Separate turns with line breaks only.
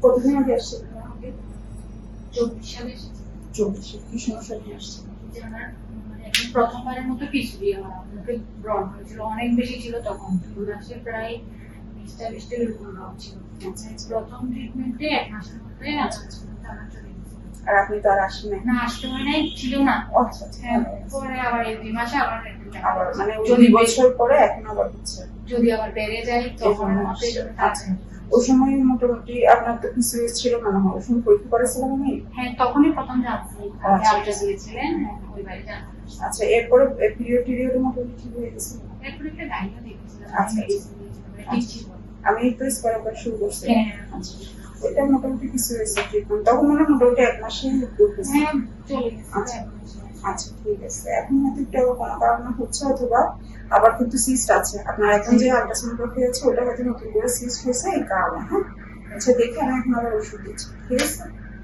কতদিন আগে আসছিল?
24 সালে এসেছি।
24 কি সমস্যা নিয়ে আসছিল?
যে আমার মানে একদম প্রথমবারের মতো পিছুড়ি আমার মুখে ব্রণ হয়েছিল, অনেক বেশি ছিল তখন, 2 মাসে প্রায় 20টা এরকম ব্রণ ছিল। প্রথম ট্রিটমেন্টে 1 মাসের মধ্যে আমার চলে গেছে।
আর আপনি তো আর আসেন নাই?
না, আসতে হয় নাই, ছিল না।
আচ্ছা আচ্ছা।
পরে আবার এই 2 মাসে আবার
আবার মানে
যদি
2 বছর পরে এখন আবার হচ্ছে।
যদি আবার বেড়ে যায় তখন
আচ্ছা, ওই সময় মোটামুটি আপনার তো পিসিওএস ছিল মনে হয়, ওই সময় পরীক্ষা করেছিলাম আমি।
হ্যাঁ, তখনই প্রথম জানছি,
আচ্ছা।
আলট্রা দিয়েছিলেন, ওই বাড়ি জানতাম।
আচ্ছা, এরপরে পিরিয়ড মোটামুটি ঠিক হয়ে গেছিল।
এরপরে একটা গাইড দেখেছিলাম।
আচ্ছা,
ঠিক ছিল।
আমি তো স্কয়ার শুরু করছি।
হ্যাঁ,
আচ্ছা, ওইটা মোটামুটি পিসিওএস ট্রিটমেন্ট তখন মানে মোটামুটি 1 মাসেই করতেছে।
হ্যাঁ, চলে গেছে।
আচ্ছা আচ্ছা, ঠিক আছে। এখন হয়তো একটু কোনো কারণে হচ্ছে, অথবা আবার কিন্তু সিস্ট আছে আপনার। এখন যে আল্ট্রাসোনোগ্রাফি আছে ওটা হয়তো নতুন করে সিস্ট হয়েছে এই কারণে। হ্যাঁ, আচ্ছা, দেখে আমি এখন আবার ওষুধ দিচ্ছি, ঠিক আছে?